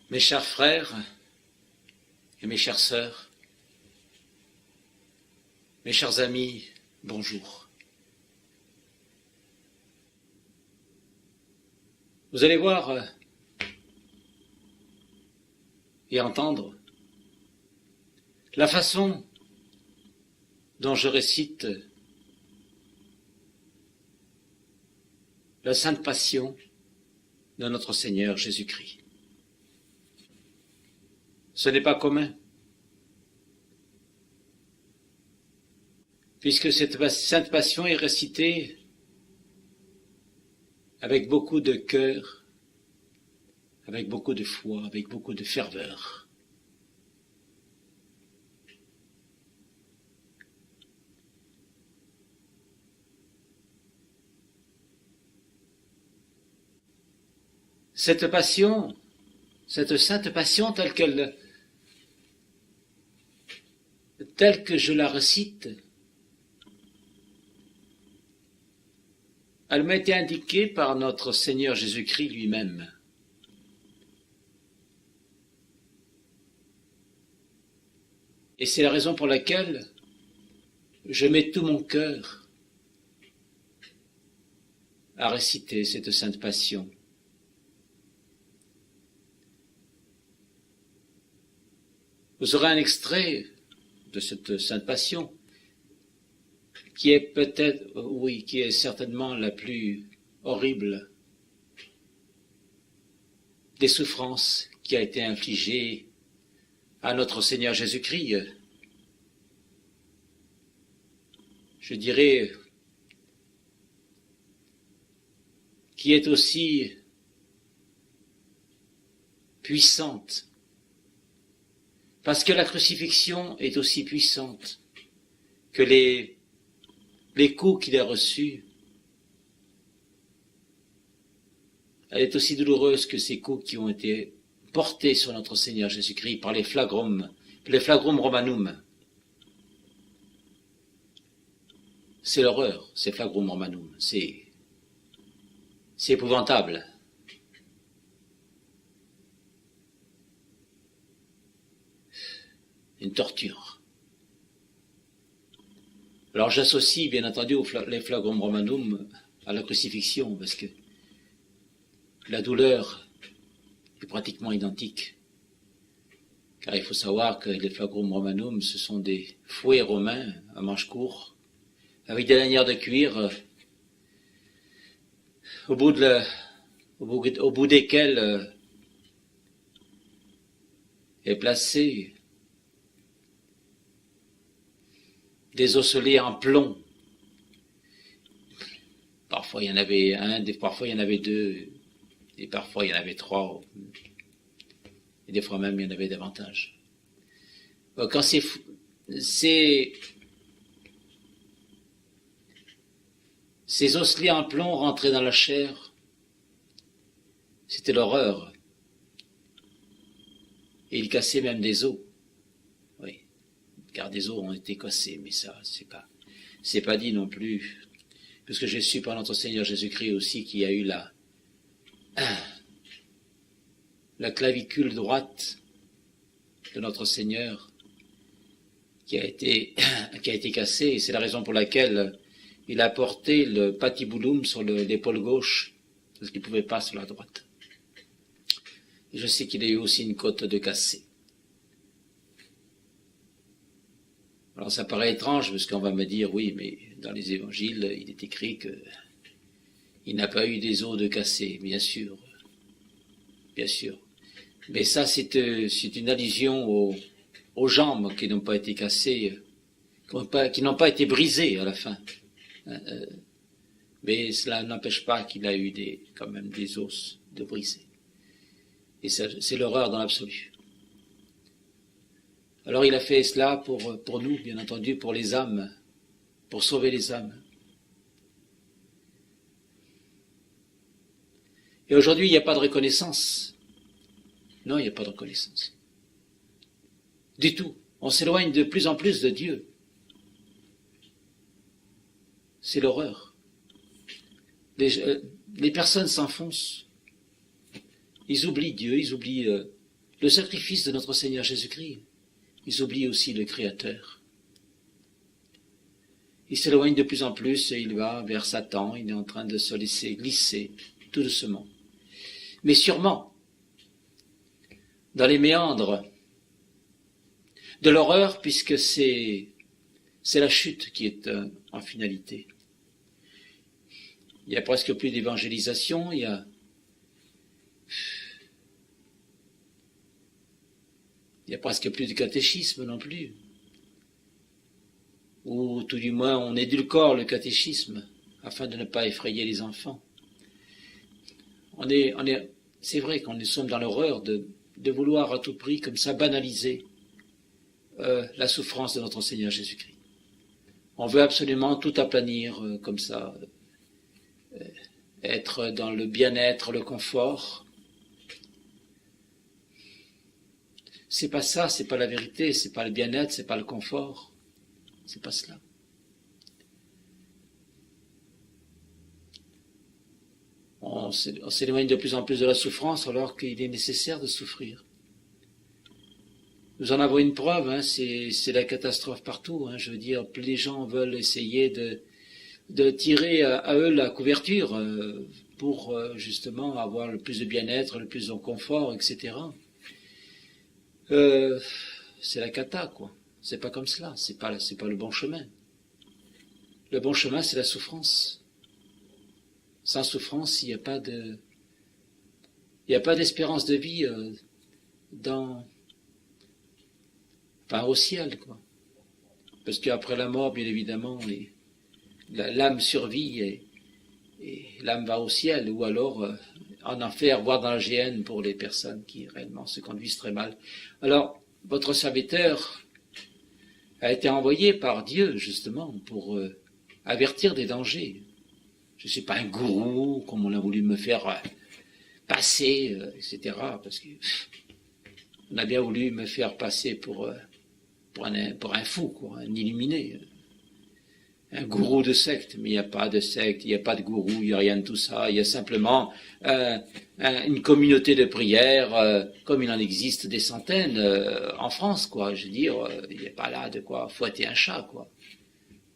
Mes chers frères et mes chères sœurs, mes chers amis, bonjour. Vous allez voir et entendre la façon dont je récite la Sainte Passion de notre Seigneur Jésus-Christ. Ce n'est pas commun, puisque cette Sainte Passion est récitée avec beaucoup de cœur, avec beaucoup de foi, avec beaucoup de ferveur. Cette passion, cette Sainte Passion telle que je la récite, elle m'a été indiquée par notre Seigneur Jésus-Christ lui-même. Et c'est la raison pour laquelle je mets tout mon cœur à réciter cette Sainte Passion. Vous aurez un extrait de cette Sainte Passion qui est peut-être, oui, qui est certainement la plus horrible des souffrances qui a été infligée à notre Seigneur Jésus-Christ. Je dirais qui est aussi puissante, parce que la crucifixion est aussi puissante que les coups qu'il a reçus. Elle est aussi douloureuse que ces coups qui ont été portés sur notre Seigneur Jésus-Christ par les flagrum romanum. C'est l'horreur, ces flagrum romanum. C'est épouvantable. Une torture. Alors j'associe bien entendu les flagrum romanum à la crucifixion, parce que la douleur est pratiquement identique. Car il faut savoir que les flagrum romanum, ce sont des fouets romains à manches courtes, avec des lanières de cuir, au bout desquelles est placé des osselets en plomb. Parfois il y en avait un, parfois il y en avait deux, et parfois il y en avait trois, et des fois même il y en avait davantage. Quand ces osselets en plomb rentraient dans la chair, c'était l'horreur. Et ils cassaient même des os. Oui, car des os ont été cassés, mais ça, c'est pas dit non plus, parce que j'ai su par notre Seigneur Jésus-Christ aussi qu'il y a eu la clavicule droite de notre Seigneur qui a été cassée, et c'est la raison pour laquelle il a porté le patibulum sur l'épaule gauche, parce qu'il ne pouvait pas sur la droite. Et je sais qu'il a eu aussi une côte de cassée. Alors ça paraît étrange, parce qu'on va me dire, oui, mais dans les évangiles, il est écrit qu'il n'a pas eu des os de cassés, bien sûr. Bien sûr. Mais ça, c'est une allusion aux jambes qui n'ont pas été cassées, qui n'ont pas été brisées à la fin. Mais cela n'empêche pas qu'il a eu quand même des os de brisés. Et c'est l'horreur dans l'absolu. Alors il a fait cela pour nous, bien entendu, pour les âmes, pour sauver les âmes. Et aujourd'hui, il n'y a pas de reconnaissance. Non, il n'y a pas de reconnaissance. Du tout. On s'éloigne de plus en plus de Dieu. C'est l'horreur. Les personnes s'enfoncent. Ils oublient Dieu, ils oublient le sacrifice de notre Seigneur Jésus-Christ. Ils oublient aussi le Créateur. Il s'éloigne de plus en plus et il va vers Satan. Il est en train de se laisser glisser tout doucement. Mais sûrement, dans les méandres de l'horreur, puisque c'est la chute qui est en finalité. Il n'y a presque plus d'évangélisation, il y a presque plus de catéchisme non plus. Ou tout du moins on édulcore le catéchisme afin de ne pas effrayer les enfants. C'est vrai qu'on sommes dans l'horreur de vouloir à tout prix comme ça banaliser la souffrance de notre Seigneur Jésus-Christ. On veut absolument tout aplanir comme ça, être dans le bien-être, le confort. C'est pas ça, c'est pas la vérité, c'est pas le bien-être, c'est pas le confort. C'est pas cela. On s'éloigne de plus en plus de la souffrance alors qu'il est nécessaire de souffrir. Nous en avons une preuve, c'est la catastrophe partout. Je veux dire, plus les gens veulent essayer de tirer à eux la couverture pour justement avoir le plus de bien-être, le plus de confort, etc. C'est la cata, quoi. C'est pas comme cela, c'est pas le bon chemin. Le bon chemin, c'est la souffrance. Sans souffrance, il n'y a pas d'espérance de vie au ciel, quoi. Parce qu'après la mort, bien évidemment, l'âme survit et l'âme va au ciel, ou alors en enfer, voire dans la géhenne pour les personnes qui réellement se conduisent très mal. Alors, votre serviteur a été envoyé par Dieu, justement, pour avertir des dangers. Je ne suis pas un gourou, comme on a voulu me faire passer, etc., parce que on a bien voulu me faire passer pour un fou, quoi, un illuminé, un gourou de secte. Mais il n'y a pas de secte, il n'y a pas de gourou, il n'y a rien de tout ça. Il y a simplement une communauté de prière, comme il en existe des centaines en France, quoi. Je veux dire, il n'y a pas là de quoi fouetter un chat, quoi.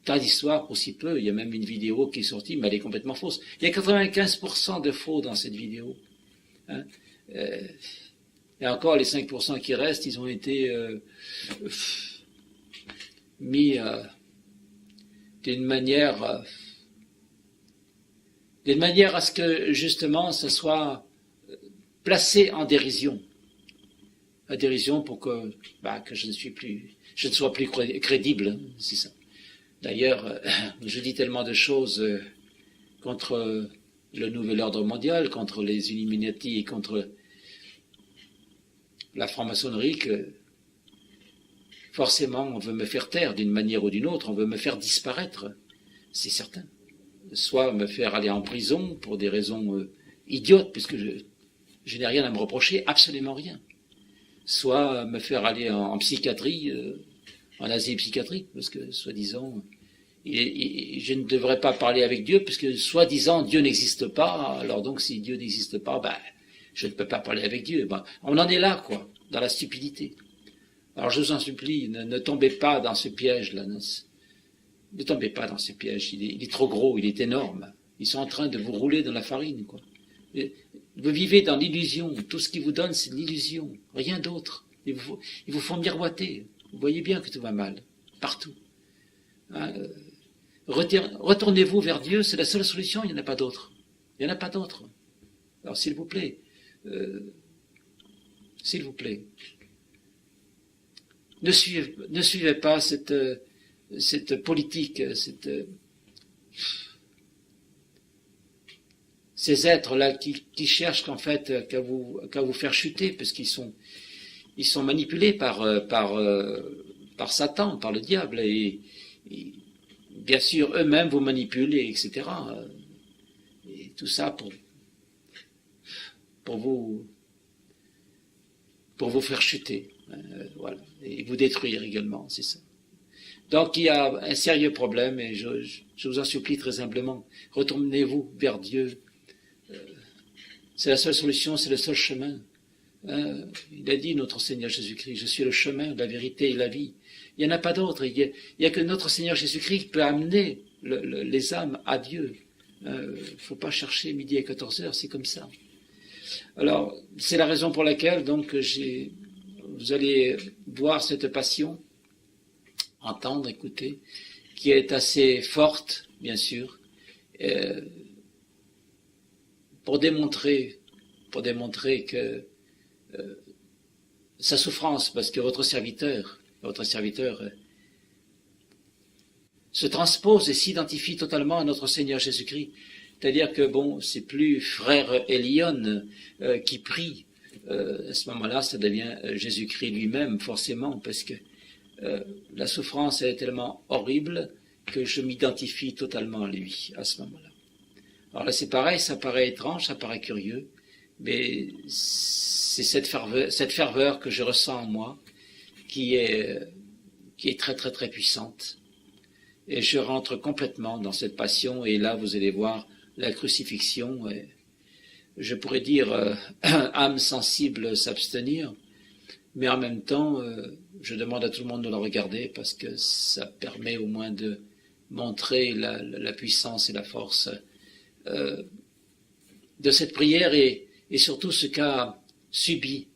Tas d'histoires pour si peu. Il y a même une vidéo qui est sortie, mais elle est complètement fausse. Il y a 95% de faux dans cette vidéo. Et encore, les 5% qui restent, ils ont été mis d'une manière à ce que, justement, ça soit placé en dérision. En dérision pour que je ne sois plus crédible, c'est ça. D'ailleurs, je dis tellement de choses contre le nouvel ordre mondial, contre les Illuminati et contre la franc-maçonnerie que forcément on veut me faire taire d'une manière ou d'une autre, on veut me faire disparaître, c'est certain. Soit me faire aller en prison pour des raisons idiotes, puisque je n'ai rien à me reprocher, absolument rien. Soit me faire aller en psychiatrie, en asile psychiatrique, parce que, soi-disant, je ne devrais pas parler avec Dieu, parce que, soi-disant, Dieu n'existe pas, alors donc, si Dieu n'existe pas, je ne peux pas parler avec Dieu. On en est là, quoi, dans la stupidité. Alors, je vous en supplie, ne tombez pas dans ce piège-là. Ne tombez pas dans ce piège, il est trop gros, il est énorme. Ils sont en train de vous rouler dans la farine, quoi. Vous vivez dans l'illusion, tout ce qu'ils vous donnent, c'est l'illusion, rien d'autre. Ils vous font miroiter. Vous voyez bien que tout va mal, partout. Retournez-vous vers Dieu, c'est la seule solution, il n'y en a pas d'autre. Il n'y en a pas d'autre. Alors s'il vous plaît, ne suivez pas cette politique, ces êtres-là qui cherchent en fait qu'à vous faire chuter, parce qu'ils sont manipulés par Satan, par le diable, et bien sûr eux-mêmes vous manipulent, etc. Et tout ça pour vous faire chuter, voilà, et vous détruire également, c'est ça. Donc il y a un sérieux problème, et je vous en supplie très humblement, retournez-vous vers Dieu. C'est la seule solution, c'est le seul chemin. Il a dit, notre Seigneur Jésus-Christ, je suis le chemin, la vérité et la vie. Il n'y en a pas d'autre. Il n'y a que notre Seigneur Jésus-Christ qui peut amener les âmes à Dieu. Il ne faut pas chercher midi à 14 heures, c'est comme ça. Alors, c'est la raison pour laquelle, donc, vous allez voir cette passion, entendre, écouter, qui est assez forte, bien sûr, pour démontrer que sa souffrance, parce que votre serviteur se transpose et s'identifie totalement à notre Seigneur Jésus-Christ. C'est-à-dire que, bon, c'est plus frère Elion qui prie. À ce moment-là, ça devient Jésus-Christ lui-même, forcément, parce que la souffrance est tellement horrible que je m'identifie totalement à lui, à ce moment-là. Alors là, c'est pareil, ça paraît étrange, ça paraît curieux, mais c'est cette ferveur que je ressens en moi qui est très, très, très puissante. Et je rentre complètement dans cette passion, et là, vous allez voir la crucifixion. Je pourrais dire âme sensible s'abstenir, mais en même temps, je demande à tout le monde de le regarder parce que ça permet au moins de montrer la puissance et la force de cette prière et surtout ce qu'a subi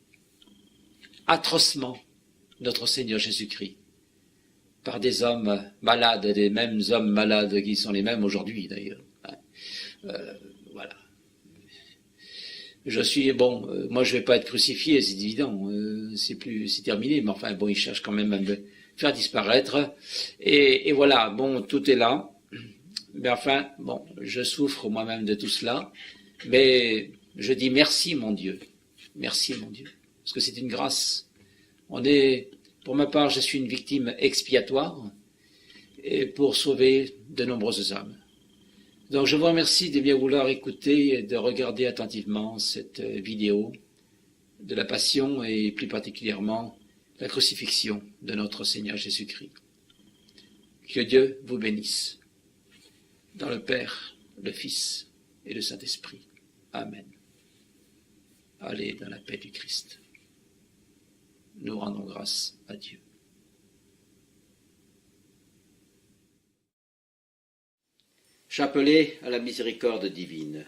atrocement notre Seigneur Jésus-Christ par des hommes malades, des mêmes hommes malades qui sont les mêmes aujourd'hui d'ailleurs. Voilà. Moi je vais pas être crucifié, c'est évident, c'est terminé, mais enfin bon, ils cherchent quand même à me faire disparaître, et voilà, bon, tout est là, mais enfin, bon, je souffre moi-même de tout cela, mais je dis merci mon Dieu, parce que c'est une grâce. Pour ma part, je suis une victime expiatoire, et pour sauver de nombreuses âmes. Donc je vous remercie de bien vouloir écouter et de regarder attentivement cette vidéo de la Passion et plus particulièrement la crucifixion de notre Seigneur Jésus-Christ. Que Dieu vous bénisse, dans le Père, le Fils et le Saint-Esprit. Amen. Allez dans la paix du Christ. Nous rendons grâce à Dieu. Chapelet à la miséricorde divine.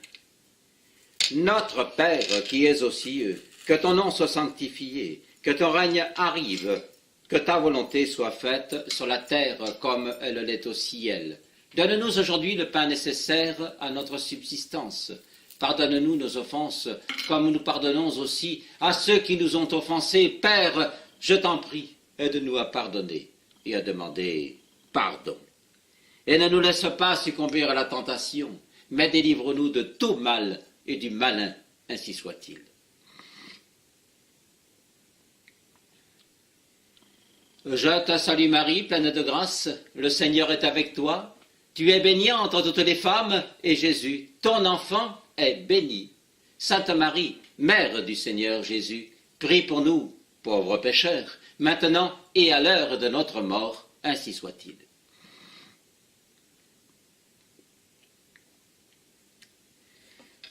Notre Père qui es aux cieux, que ton nom soit sanctifié, que ton règne arrive, que ta volonté soit faite sur la terre comme elle l'est au ciel. Donne-nous aujourd'hui le pain nécessaire à notre subsistance. Pardonne-nous nos offenses, comme nous pardonnons aussi à ceux qui nous ont offensés. Père, je t'en prie, aide-nous à pardonner et à demander pardon. Et ne nous laisse pas succomber à la tentation, mais délivre-nous de tout mal et du malin, ainsi soit-il. Je te salue Marie, pleine de grâce, le Seigneur est avec toi. Tu es bénie entre toutes les femmes, et Jésus, ton enfant, est béni. Sainte Marie, Mère du Seigneur Jésus, prie pour nous, pauvres pécheurs, maintenant et à l'heure de notre mort, ainsi soit-il.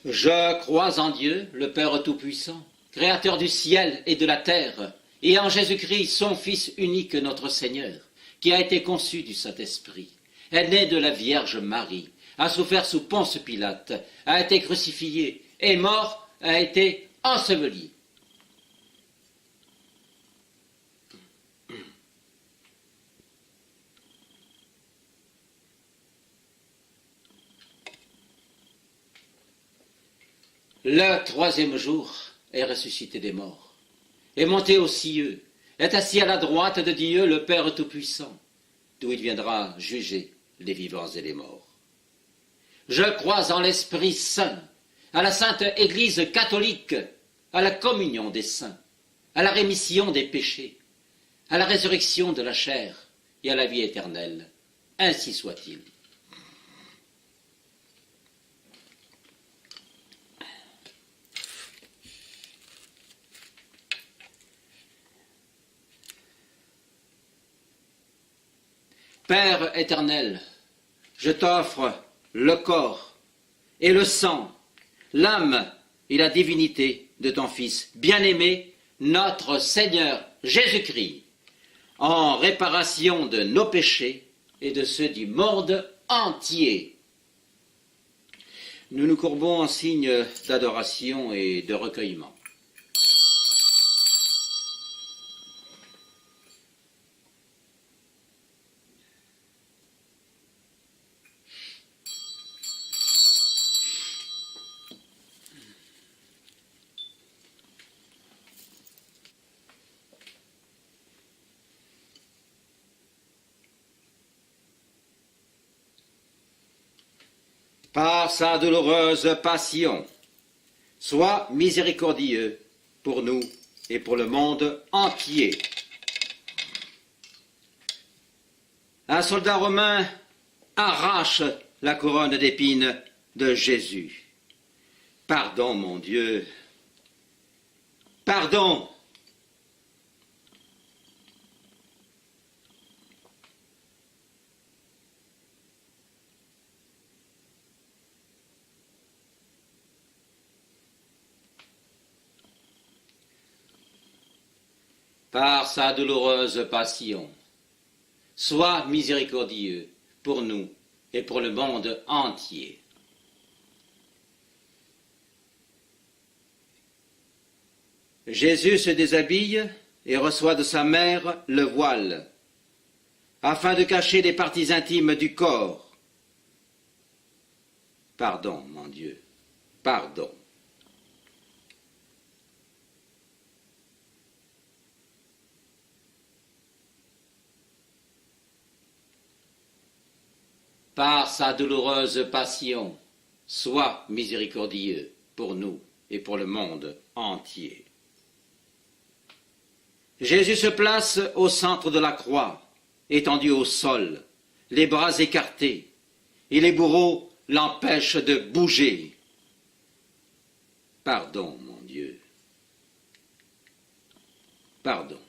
Je crois en Dieu, le Père Tout-Puissant, Créateur du ciel et de la terre, et en Jésus-Christ, son Fils unique, notre Seigneur, qui a été conçu du Saint-Esprit, est né de la Vierge Marie, a souffert sous Ponce Pilate, a été crucifié, est mort, a été enseveli. Le troisième jour est ressuscité des morts, est monté aux cieux, est assis à la droite de Dieu, le Père Tout-Puissant, d'où il viendra juger les vivants et les morts. Je crois en l'Esprit Saint, à la Sainte Église catholique, à la communion des saints, à la rémission des péchés, à la résurrection de la chair et à la vie éternelle. Ainsi soit-il. Père éternel, je t'offre le corps et le sang, l'âme et la divinité de ton Fils bien-aimé, notre Seigneur Jésus-Christ, en réparation de nos péchés et de ceux du monde entier. Nous nous courbons en signe d'adoration et de recueillement. Par sa douloureuse passion, sois miséricordieux pour nous et pour le monde entier. Un soldat romain arrache la couronne d'épines de Jésus. Pardon, mon Dieu. Pardon. Par sa douloureuse passion, sois miséricordieux pour nous et pour le monde entier. Jésus se déshabille et reçoit de sa mère le voile, afin de cacher les parties intimes du corps. Pardon, mon Dieu, pardon. Par sa douloureuse passion, sois miséricordieux pour nous et pour le monde entier. Jésus se place au centre de la croix, étendu au sol, les bras écartés, et les bourreaux l'empêchent de bouger. Pardon, mon Dieu. Pardon.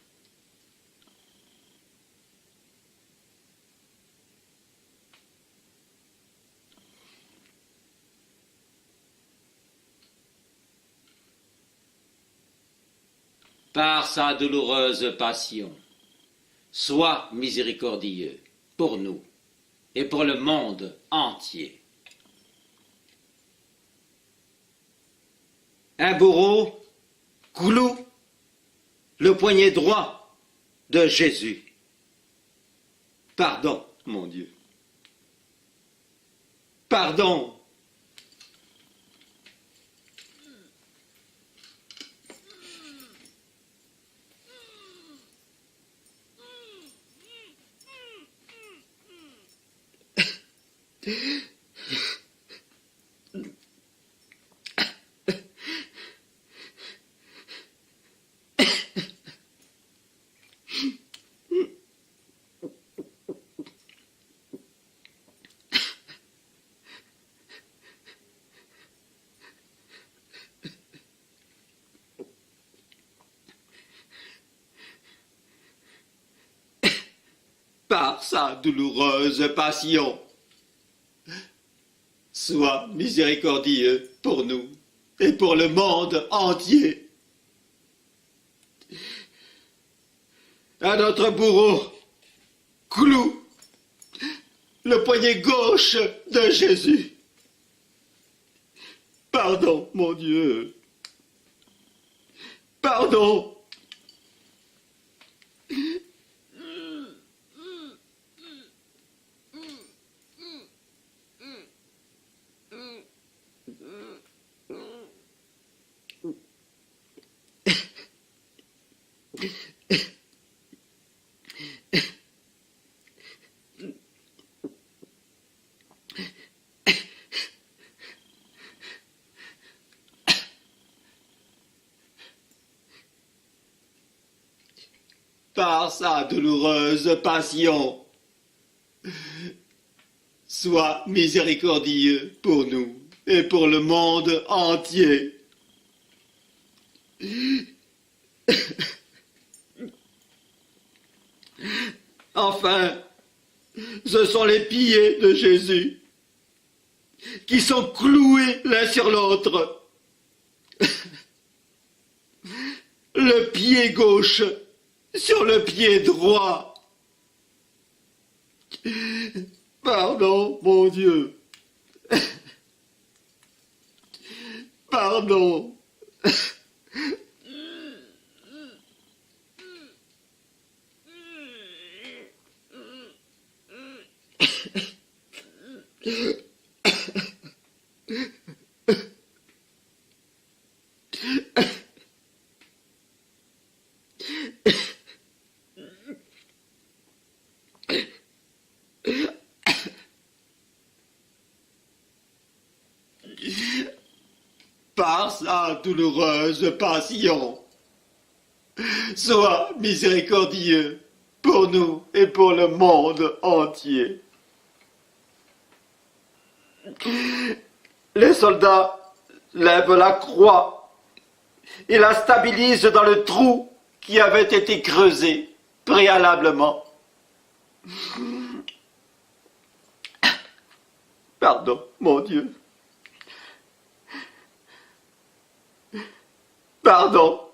Par sa douloureuse passion, sois miséricordieux pour nous et pour le monde entier. Un bourreau cloue le poignet droit de Jésus. Pardon, mon Dieu. Pardon. Par sa douloureuse passion, sois miséricordieux pour nous et pour le monde entier. À notre bourreau, cloue le poignet gauche de Jésus. Pardon, mon Dieu. Pardon. Par sa douloureuse passion, sois miséricordieux pour nous et pour le monde entier. Enfin, ce sont les pieds de Jésus qui sont cloués l'un sur l'autre. le pied gauche sur le pied droit. Pardon, mon Dieu. Pardon. Par sa douloureuse passion, sois miséricordieux pour nous et pour le monde entier. Les soldats lèvent la croix et la stabilisent dans le trou qui avait été creusé préalablement. Pardon, mon Dieu. Pardon.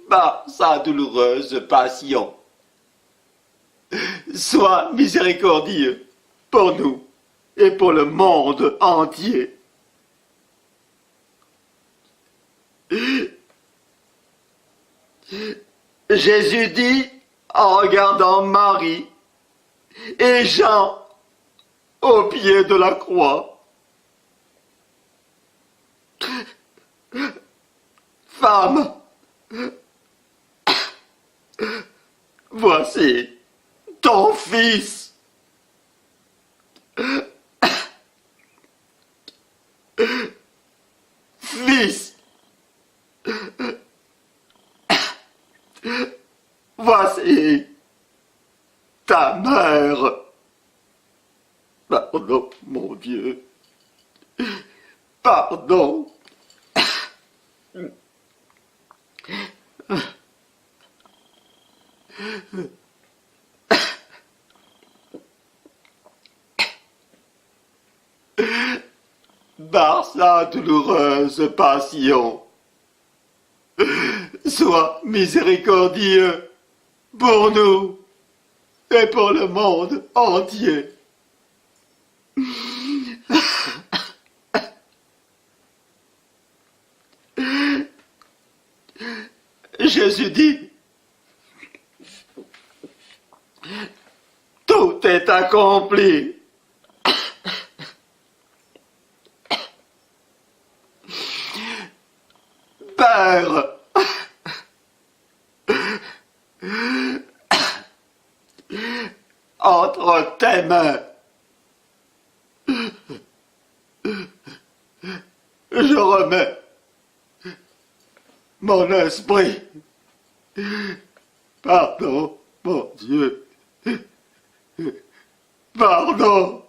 Par sa douloureuse passion, sois miséricordieux pour nous et pour le monde entier. Jésus dit en regardant Marie et Jean au pied de la croix: Femme, voici ton fils. Fils, voici ta mère. Pardon, mon Dieu. Pardon. Par sa douloureuse passion, sois miséricordieux pour nous et pour le monde entier. Jésus dit: tout est accompli. Père, entre tes mains, je remets mon esprit. Pardon, mon Dieu. Pardon.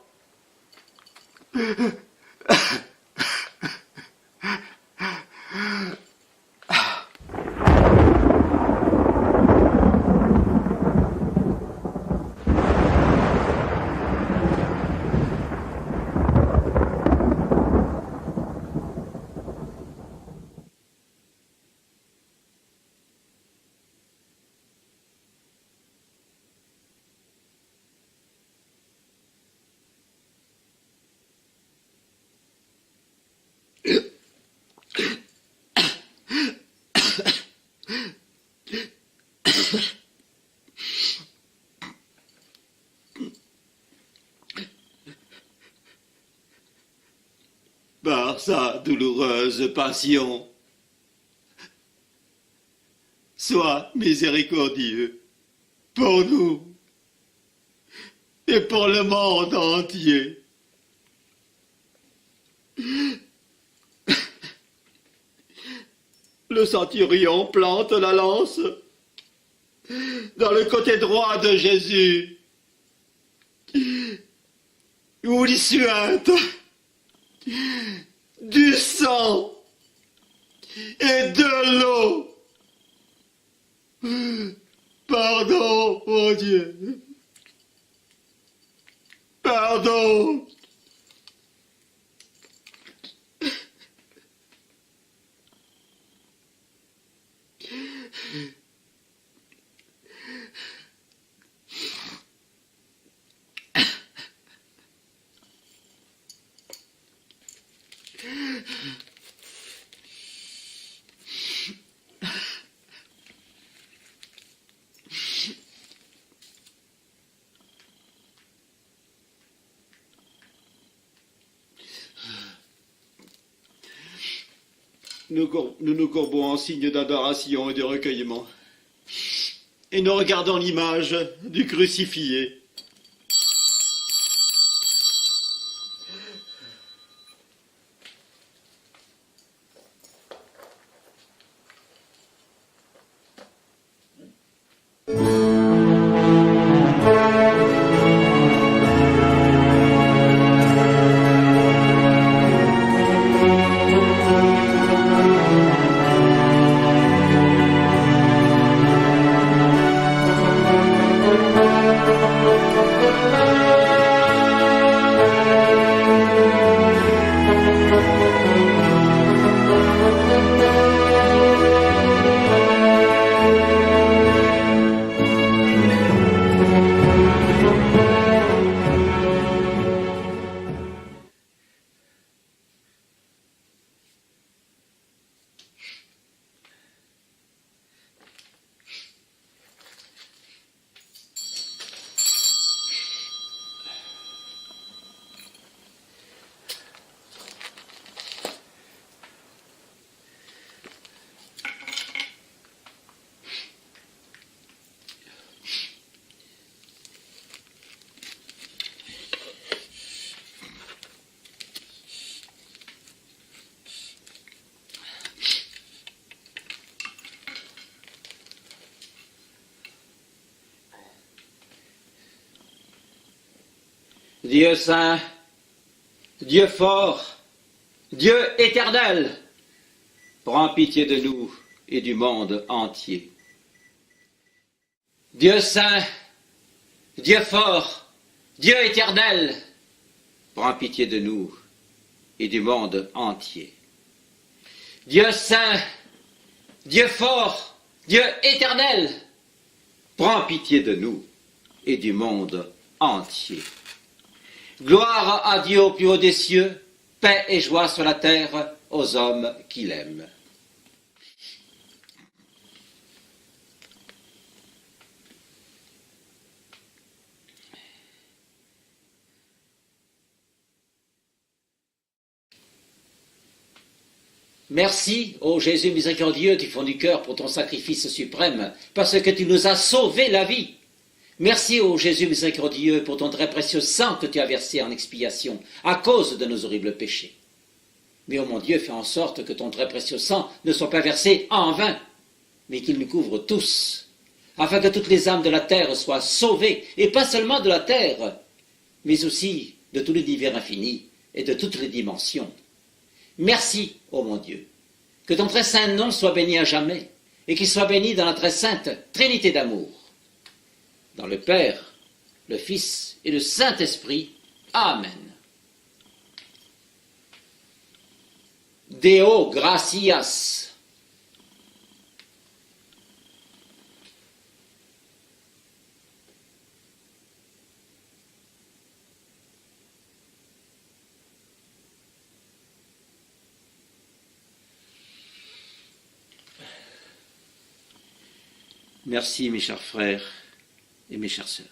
Par sa douloureuse passion, sois miséricordieux pour nous et pour le monde entier. le centurion plante la lance dans le côté droit de Jésus, où il suinte du sang et de l'eau. Pardon, mon Dieu. Pardon. Nous nous courbons en signe d'adoration et de recueillement, et nous regardons l'image du crucifié. Dieu saint, Dieu fort, Dieu éternel, prends pitié de nous et du monde entier. Dieu saint, Dieu fort, Dieu éternel, prends pitié de nous et du monde entier. Dieu saint, Dieu fort, Dieu éternel, prends pitié de nous et du monde entier. Gloire à Dieu au plus haut des cieux, paix et joie sur la terre aux hommes qui l'aiment. Merci, ô Jésus miséricordieux du fond du cœur, pour ton sacrifice suprême, parce que tu nous as sauvé la vie. Merci, ô Jésus miséricordieux, pour ton très précieux sang que tu as versé en expiation à cause de nos horribles péchés. Mais, ô mon Dieu, fais en sorte que ton très précieux sang ne soit pas versé en vain, mais qu'il nous couvre tous, afin que toutes les âmes de la terre soient sauvées, et pas seulement de la terre, mais aussi de tout l'univers infini et de toutes les dimensions. Merci, ô mon Dieu, que ton très saint nom soit béni à jamais, et qu'il soit béni dans la très sainte Trinité d'amour. Dans le Père, le Fils et le Saint-Esprit. Amen. Deo gratias. Merci, mes chers frères et mes chères sœurs.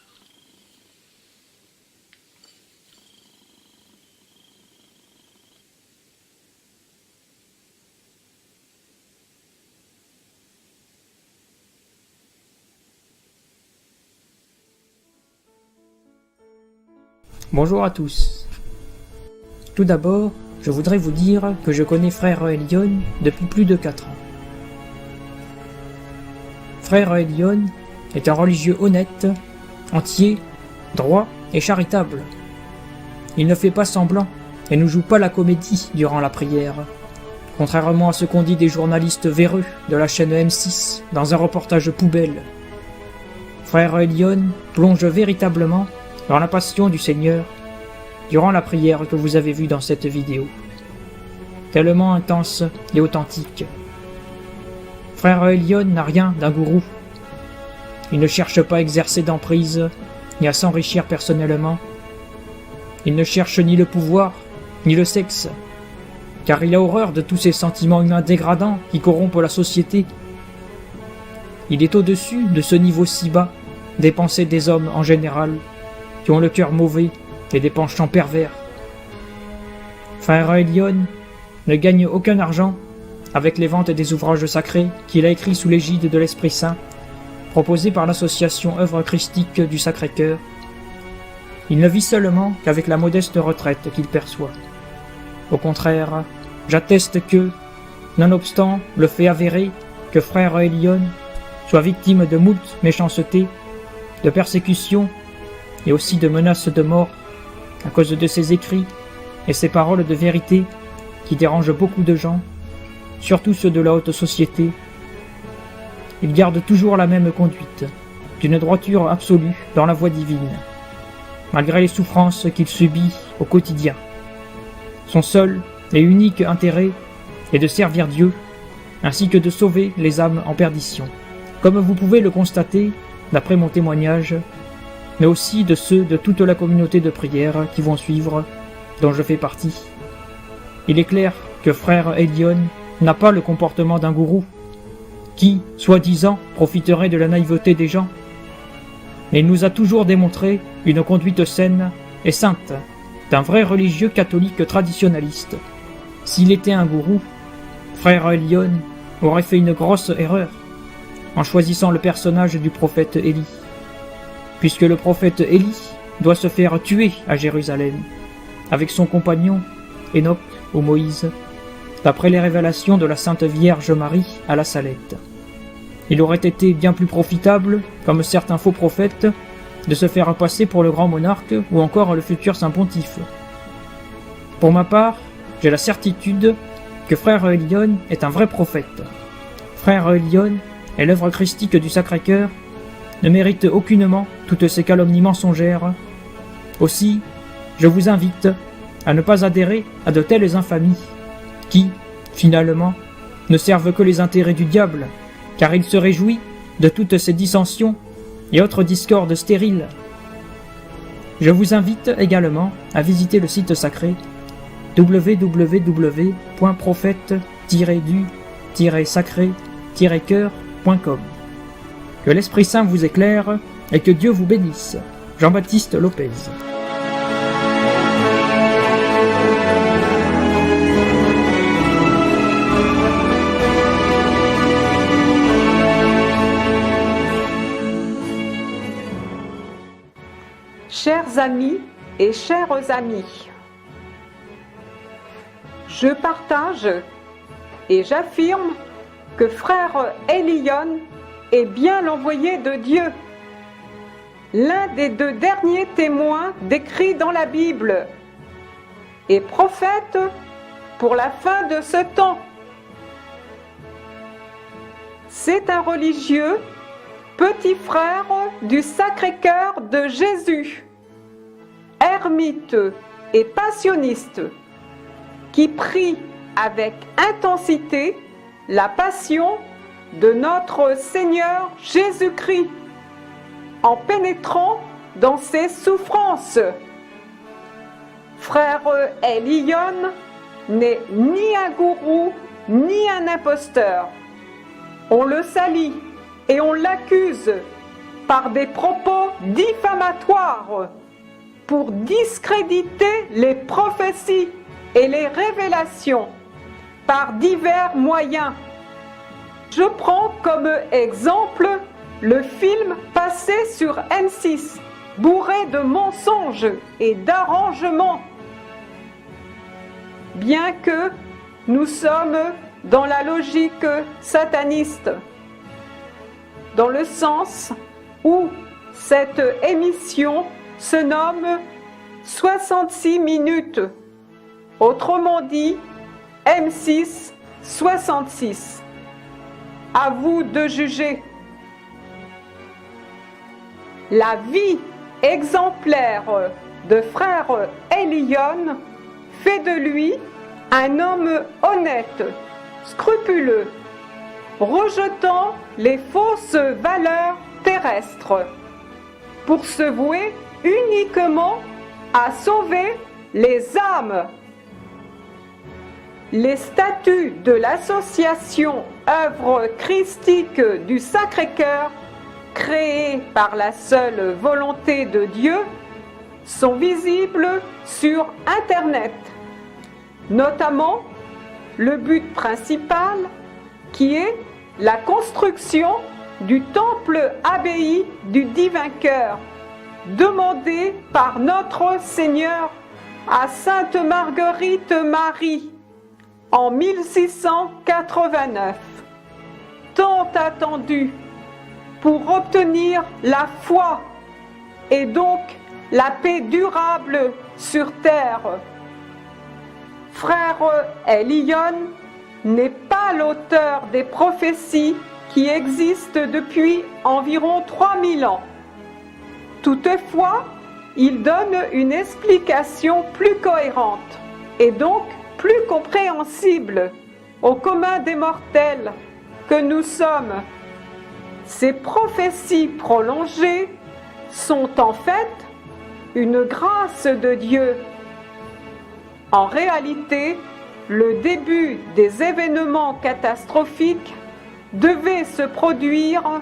Bonjour à tous. Tout d'abord, je voudrais vous dire que je connais frère Elion depuis plus de 4 ans. Frère Elion est un religieux honnête, entier, droit et charitable. Il ne fait pas semblant et ne joue pas la comédie durant la prière, contrairement à ce qu'ont dit des journalistes véreux de la chaîne M6 dans un reportage poubelle. Frère Elion plonge véritablement dans la passion du Seigneur durant la prière que vous avez vue dans cette vidéo. Tellement intense et authentique. Frère Elion n'a rien d'un gourou. Il ne cherche pas à exercer d'emprise, ni à s'enrichir personnellement. Il ne cherche ni le pouvoir, ni le sexe, car il a horreur de tous ces sentiments humains dégradants qui corrompent la société. Il est au-dessus de ce niveau si bas des pensées des hommes en général, qui ont le cœur mauvais et des penchants pervers. Frère Elion ne gagne aucun argent avec les ventes des ouvrages sacrés qu'il a écrits sous l'égide de l'Esprit Saint, proposés par l'association Œuvre Christique du Sacré-Cœur. Il ne vit seulement qu'avec la modeste retraite qu'il perçoit. Au contraire, j'atteste que, nonobstant le fait avéré que Frère Elion soit victime de moult méchanceté, de persécutions et aussi de menaces de mort à cause de ses écrits et ses paroles de vérité qui dérangent beaucoup de gens, surtout ceux de la haute société. Il garde toujours la même conduite, d'une droiture absolue dans la voie divine, malgré les souffrances qu'il subit au quotidien. Son seul et unique intérêt est de servir Dieu, ainsi que de sauver les âmes en perdition. Comme vous pouvez le constater, d'après mon témoignage, mais aussi de ceux de toute la communauté de prière qui vont suivre, dont je fais partie. Il est clair que Frère Elion n'a pas le comportement d'un gourou, qui, soi-disant, profiterait de la naïveté des gens. Mais il nous a toujours démontré une conduite saine et sainte d'un vrai religieux catholique traditionnaliste. S'il était un gourou, Frère Elion aurait fait une grosse erreur en choisissant le personnage du prophète Élie, puisque le prophète Élie doit se faire tuer à Jérusalem, avec son compagnon Enoch ou Moïse, d'après les révélations de la Sainte Vierge Marie à la Salette. Il aurait été bien plus profitable, comme certains faux prophètes, de se faire passer pour le grand monarque ou encore le futur saint pontife. Pour ma part, j'ai la certitude que Frère Elion est un vrai prophète. Frère Elion et l'œuvre christique du Sacré-Cœur ne méritent aucunement toutes ces calomnies mensongères. Aussi, je vous invite à ne pas adhérer à de telles infamies, qui, finalement, ne servent que les intérêts du diable, car il se réjouit de toutes ces dissensions et autres discordes stériles. Je vous invite également à visiter le site sacré www.prophète-du-sacré-cœur.com. Que l'Esprit Saint vous éclaire et que Dieu vous bénisse. Jean-Baptiste Lopez. Chers amis et chères amies, je partage et j'affirme que Frère Elion est bien l'envoyé de Dieu, l'un des deux derniers témoins décrits dans la Bible, et prophète pour la fin de ce temps. C'est un religieux, petit frère du Sacré-Cœur de Jésus, ermite et passionniste, qui prie avec intensité la passion de notre Seigneur Jésus-Christ, en pénétrant dans ses souffrances. Frère Elion n'est ni un gourou, ni un imposteur. On le salit et on l'accuse par des propos diffamatoires pour discréditer les prophéties et les révélations par divers moyens. Je prends comme exemple le film passé sur M6, bourré de mensonges et d'arrangements. Bien que nous sommes dans la logique sataniste. dans le sens où cette émission se nomme 66 minutes. Autrement dit, M6 66. À vous de juger. La vie exemplaire de frère Elion fait de lui un homme honnête, scrupuleux, rejetant les fausses valeurs terrestres, pour se vouer uniquement à sauver les âmes. Les statuts de l'association Œuvre Christique du Sacré-Cœur, créée par la seule volonté de Dieu, sont visibles sur Internet, notamment le but principal qui est la construction du temple abbaye du Divin Cœur, demandé par notre Seigneur à Sainte Marguerite Marie en 1689, tant attendu pour obtenir la foi et donc la paix durable sur terre. Frère Elion n'est pas l'auteur des prophéties qui existent depuis environ 3000 ans. Toutefois, il donne une explication plus cohérente et donc plus compréhensible au commun des mortels que nous sommes. Ces prophéties prolongées sont en fait une grâce de Dieu. En réalité, le début des événements catastrophiques devait se produire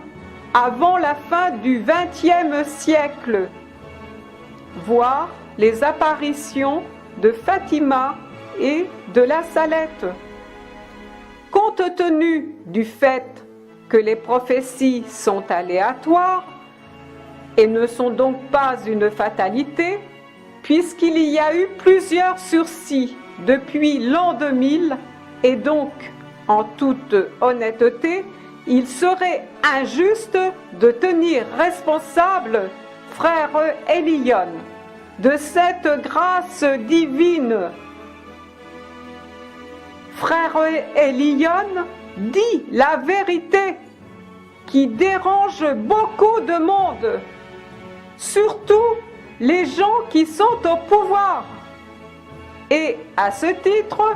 avant la fin du XXe siècle, voire les apparitions de Fatima et de la Salette. Compte tenu du fait que les prophéties sont aléatoires et ne sont donc pas une fatalité, puisqu'il y a eu plusieurs sursis depuis l'an 2000, et donc, en toute honnêteté, il serait injuste de tenir responsable frère Elion de cette grâce divine. Frère Elion dit la vérité qui dérange beaucoup de monde, surtout les gens qui sont au pouvoir. Et à ce titre,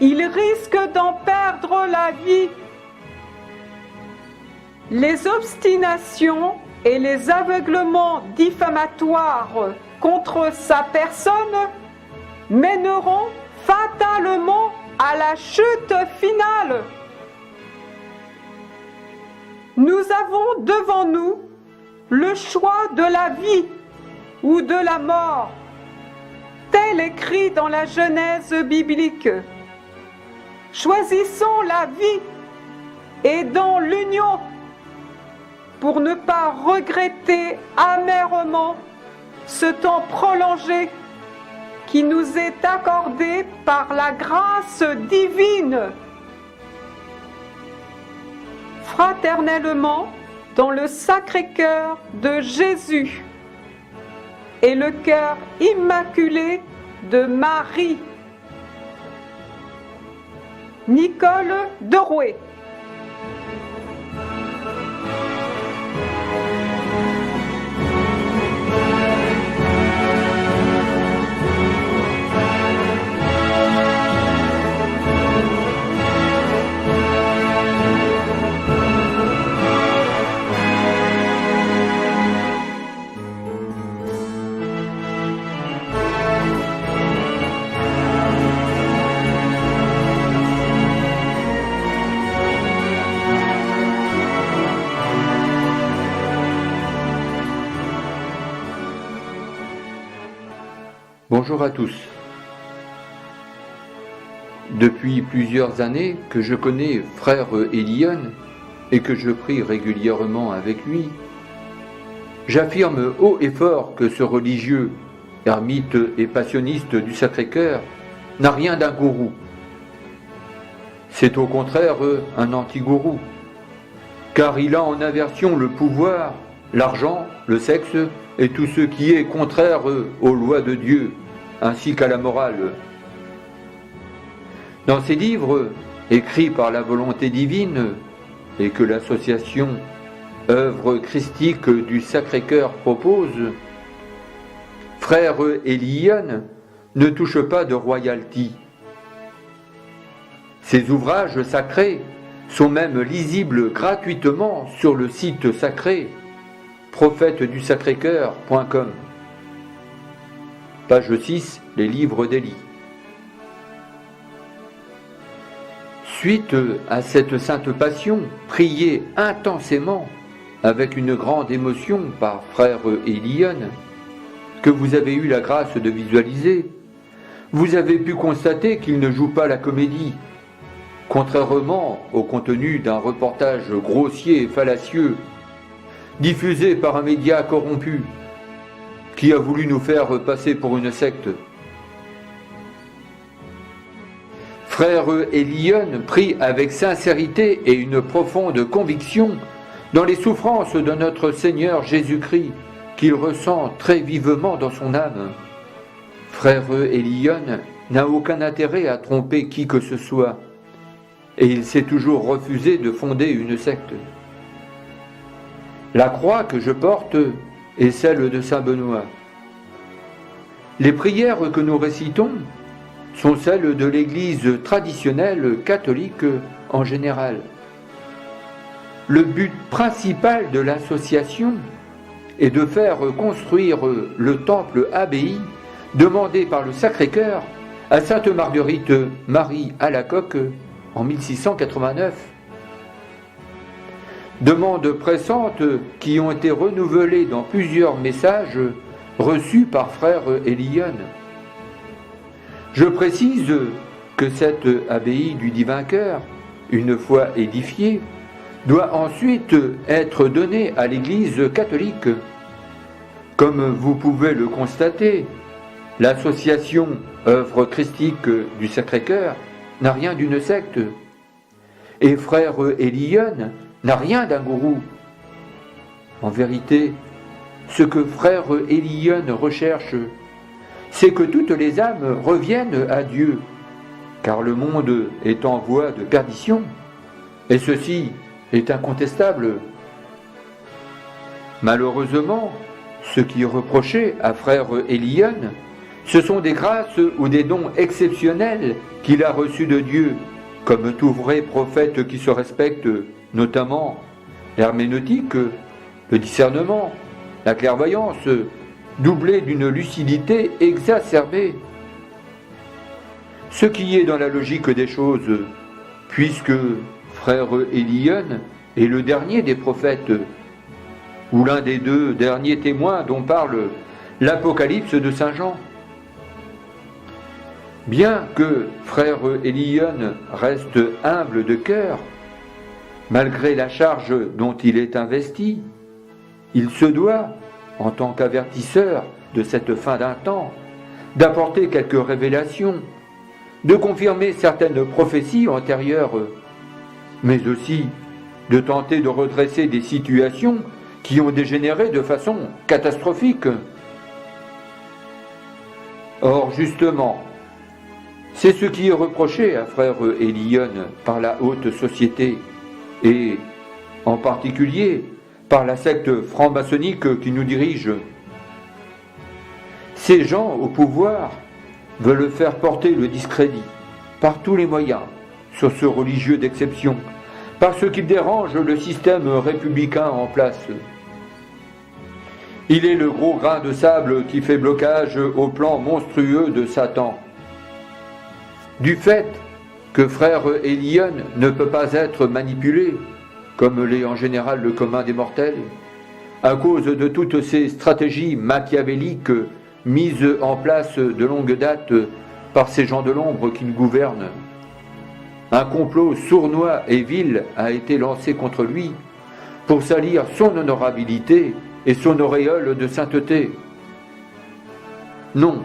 il risque d'en perdre la vie. Les obstinations et les aveuglements diffamatoires contre sa personne mèneront fatalement à la chute finale. Nous avons devant nous le choix de la vie ou de la mort, tel écrit dans la Genèse biblique. Choisissons la vie et dans l'union pour ne pas regretter amèrement ce temps prolongé qui nous est accordé par la grâce divine. Fraternellement, dans le Sacré-Cœur de Jésus et le cœur immaculé de Marie. Nicole Derouet. Bonjour à tous. Depuis plusieurs années que je connais frère Elion et que je prie régulièrement avec lui, j'affirme haut et fort que ce religieux, ermite et passionniste du Sacré-Cœur, n'a rien d'un gourou. C'est au contraire un anti-gourou, car il a en aversion le pouvoir, l'argent, le sexe et tout ce qui est contraire aux lois de Dieu, ainsi qu'à la morale. Dans ces livres, écrits par la volonté divine, et que l'association œuvre christique du Sacré-Cœur propose, Frère Eliyon ne touche pas de royalty. Ces ouvrages sacrés sont même lisibles gratuitement sur le site sacré prophètedusacrécœur.com. Page 6, les livres d'Élie. Suite à cette sainte passion, priée intensément avec une grande émotion par Frère Eliyon, que vous avez eu la grâce de visualiser, vous avez pu constater qu'il ne joue pas la comédie, contrairement au contenu d'un reportage grossier et fallacieux, diffusé par un média corrompu, qui a voulu nous faire passer pour une secte. Frère Eliyon prie avec sincérité et une profonde conviction dans les souffrances de notre Seigneur Jésus-Christ, qu'il ressent très vivement dans son âme. Frère Eliyon n'a aucun intérêt à tromper qui que ce soit, et il s'est toujours refusé de fonder une secte. La croix que je porte est celle de Saint Benoît. Les prières que nous récitons sont celles de l'Église traditionnelle catholique en général. Le but principal de l'association est de faire construire le temple abbaye demandé par le Sacré-Cœur à Sainte Marguerite Marie Alacoque en 1689. Demandes pressantes qui ont été renouvelées dans plusieurs messages reçus par Frère Eliyon. Je précise que cette abbaye du Divin Cœur, une fois édifiée, doit ensuite être donnée à l'Église catholique. Comme vous pouvez le constater, l'association œuvre christique du Sacré-Cœur n'a rien d'une secte, et Frère Eliyon n'a rien d'un gourou. En vérité, ce que Frère Eliyon recherche, c'est que toutes les âmes reviennent à Dieu, car le monde est en voie de perdition, et ceci est incontestable. Malheureusement, ce qui est reproché à Frère Eliyon, ce sont des grâces ou des dons exceptionnels qu'il a reçus de Dieu, comme tout vrai prophète qui se respecte, notamment l'herméneutique, le discernement, la clairvoyance, doublée d'une lucidité exacerbée. Ce qui est dans la logique des choses, puisque Frère Eliyon est le dernier des prophètes, ou l'un des deux derniers témoins dont parle l'Apocalypse de Saint Jean. Bien que Frère Eliyon reste humble de cœur, malgré la charge dont il est investi, il se doit, en tant qu'avertisseur de cette fin d'un temps, d'apporter quelques révélations, de confirmer certaines prophéties antérieures, mais aussi de tenter de redresser des situations qui ont dégénéré de façon catastrophique. Or, justement, c'est ce qui est reproché à Frère Eliyon par la haute société, et en particulier par la secte franc-maçonnique qui nous dirige. Ces gens au pouvoir veulent faire porter le discrédit par tous les moyens sur ce religieux d'exception, parce qu'il dérange le système républicain en place. Il est le gros grain de sable qui fait blocage au plan monstrueux de Satan. Du fait que Frère Eliyon ne peut pas être manipulé, comme l'est en général le commun des mortels, à cause de toutes ces stratégies machiavéliques mises en place de longue date par ces gens de l'ombre qui nous gouvernent. Un complot sournois et vil a été lancé contre lui pour salir son honorabilité et son auréole de sainteté. Non,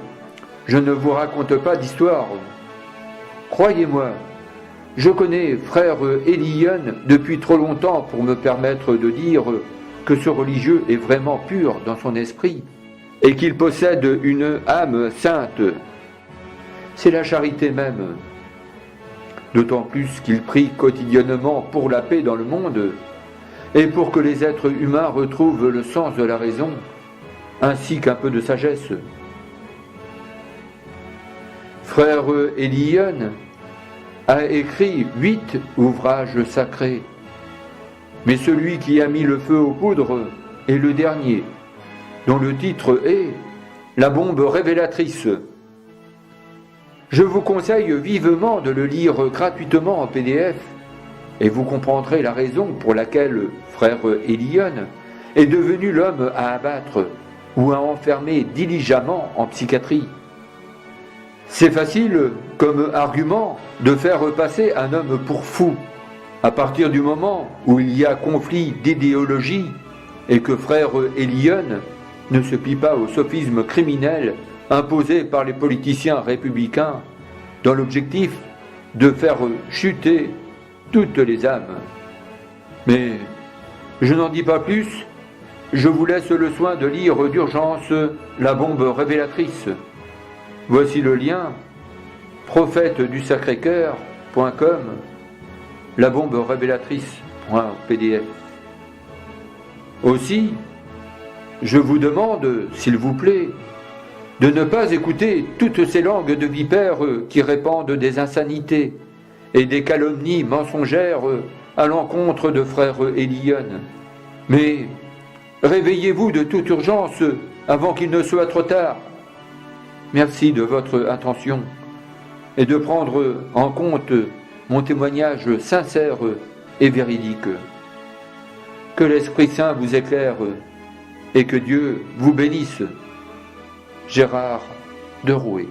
je ne vous raconte pas d'histoire. Croyez-moi, je connais frère Elion depuis trop longtemps pour me permettre de dire que ce religieux est vraiment pur dans son esprit et qu'il possède une âme sainte. C'est la charité même. D'autant plus qu'il prie quotidiennement pour la paix dans le monde et pour que les êtres humains retrouvent le sens de la raison, ainsi qu'un peu de sagesse. Frère Elion a écrit 8 ouvrages sacrés, mais celui qui a mis le feu aux poudres est le dernier, dont le titre est « La bombe révélatrice ». Je vous conseille vivement de le lire gratuitement en PDF, et vous comprendrez la raison pour laquelle frère Elion est devenu l'homme à abattre ou à enfermer diligemment en psychiatrie. C'est facile, comme argument, de faire passer un homme pour fou, à partir du moment où il y a conflit d'idéologie et que frère Elion ne se plie pas au sophisme criminel imposé par les politiciens républicains dans l'objectif de faire chuter toutes les âmes. Mais je n'en dis pas plus, je vous laisse le soin de lire d'urgence La bombe révélatrice. Voici le lien, prophète-du-Sacré-Cœur.com, la bombe révélatrice.pdf. Aussi, je vous demande, s'il vous plaît, de ne pas écouter toutes ces langues de vipères qui répandent des insanités et des calomnies mensongères à l'encontre de frère Elion. Mais réveillez-vous de toute urgence avant qu'il ne soit trop tard. Merci de votre attention et de prendre en compte mon témoignage sincère et véridique. Que l'Esprit Saint vous éclaire et que Dieu vous bénisse. Gérard de Rouet.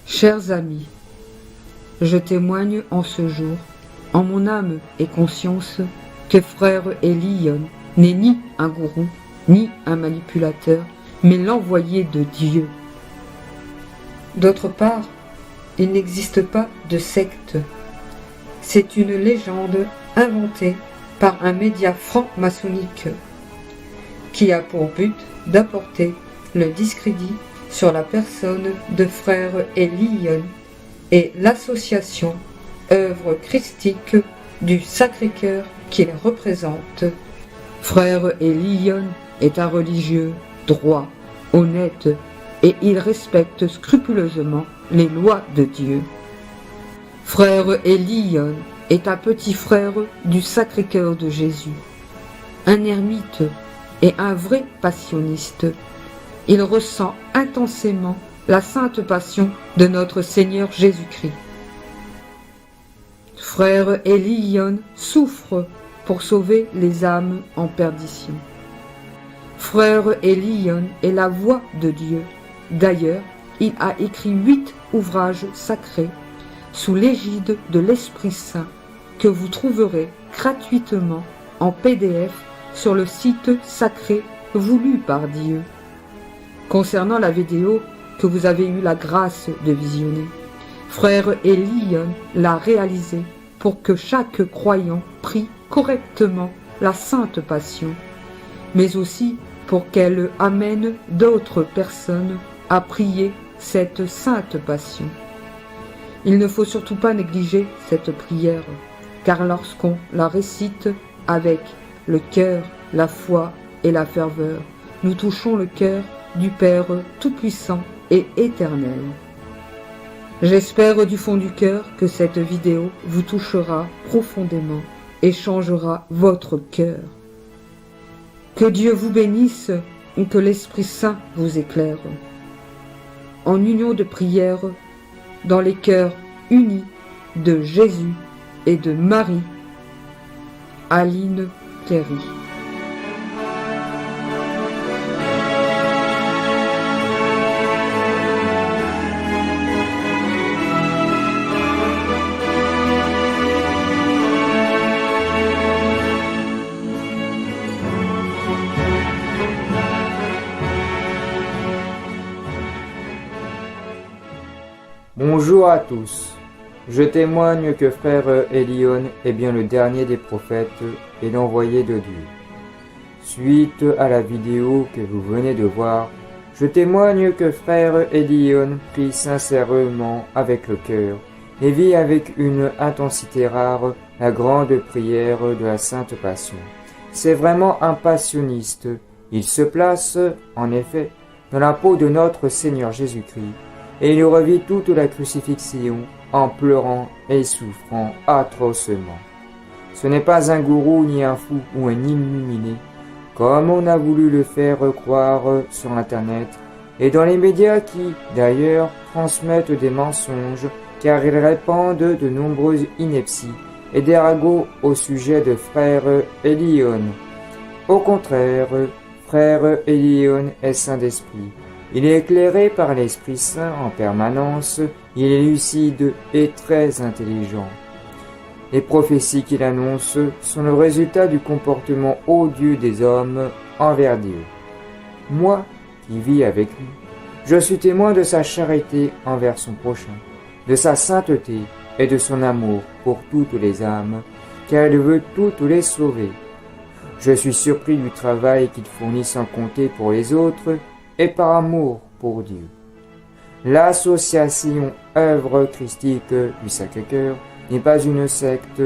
Chers amis, je témoigne en ce jour, en mon âme et conscience, que frère Elion n'est ni un gourou, ni un manipulateur, mais l'envoyé de Dieu. D'autre part, il n'existe pas de secte. C'est une légende inventée par un média franc-maçonnique qui a pour but d'apporter le discrédit sur la personne de frère Elion et l'association œuvre christique du Sacré-Cœur qu'il représente. Frère Elion est un religieux droit, honnête et il respecte scrupuleusement les lois de Dieu. Frère Elion est un petit frère du Sacré-Cœur de Jésus, un ermite et un vrai passionniste. Il ressent intensément la sainte passion de notre Seigneur Jésus-Christ. Frère Elion souffre pour sauver les âmes en perdition. Frère Elion est la voix de Dieu. D'ailleurs, il a écrit 8 ouvrages sacrés sous l'égide de l'Esprit Saint que vous trouverez gratuitement en PDF sur le site sacré voulu par Dieu. Concernant la vidéo que vous avez eu la grâce de visionner, frère Elion l'a réalisée pour que chaque croyant prie correctement la Sainte Passion, mais aussi pour qu'elle amène d'autres personnes à prier cette Sainte Passion. Il ne faut surtout pas négliger cette prière, car lorsqu'on la récite avec le cœur, la foi et la ferveur, nous touchons le cœur du Père Tout-Puissant et Éternel. J'espère du fond du cœur que cette vidéo vous touchera profondément et changera votre cœur. Que Dieu vous bénisse et que l'Esprit Saint vous éclaire. En union de prière, dans les cœurs unie de Jésus et de Marie. Aline Cléry. Bonjour à tous. Je témoigne que frère Elion est bien le dernier des prophètes et l'envoyé de Dieu. Suite à la vidéo que vous venez de voir, je témoigne que frère Elion prie sincèrement avec le cœur et vit avec une intensité rare la grande prière de la Sainte Passion. C'est vraiment un passionniste. Il se place, en effet, dans la peau de notre Seigneur Jésus-Christ et il revit toute la crucifixion en pleurant et souffrant atrocement. Ce n'est pas un gourou ni un fou ou un illuminé, comme on a voulu le faire croire sur Internet et dans les médias qui, d'ailleurs, transmettent des mensonges car ils répandent de nombreuses inepties et des ragots au sujet de frère Elion. Au contraire, frère Elion est saint d'esprit. Il est éclairé par l'Esprit Saint en permanence, il est lucide et très intelligent. Les prophéties qu'il annonce sont le résultat du comportement odieux des hommes envers Dieu. Moi, qui vis avec lui, je suis témoin de sa charité envers son prochain, de sa sainteté et de son amour pour toutes les âmes, car il veut toutes les sauver. Je suis surpris du travail qu'il fournit sans compter pour les autres, et par amour pour Dieu. L'association œuvre christique du Sacré-Cœur n'est pas une secte,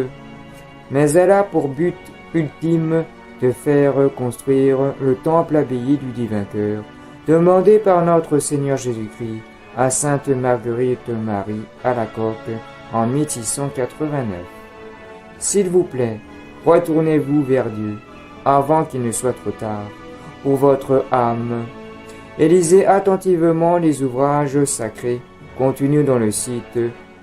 mais elle a pour but ultime de faire construire le temple abbaye du Divin Cœur, demandé par notre Seigneur Jésus-Christ à Sainte Marguerite Marie Alacoque en 1689. S'il vous plaît, retournez-vous vers Dieu avant qu'il ne soit trop tard pour votre âme. Et lisez attentivement les ouvrages sacrés contenus dans le site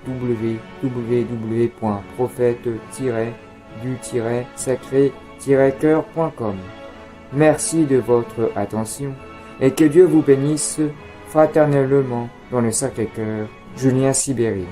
www.prophète-du-sacré-cœur.com. Merci de votre attention et que Dieu vous bénisse fraternellement dans le Sacré-Cœur. Julien Sibérine.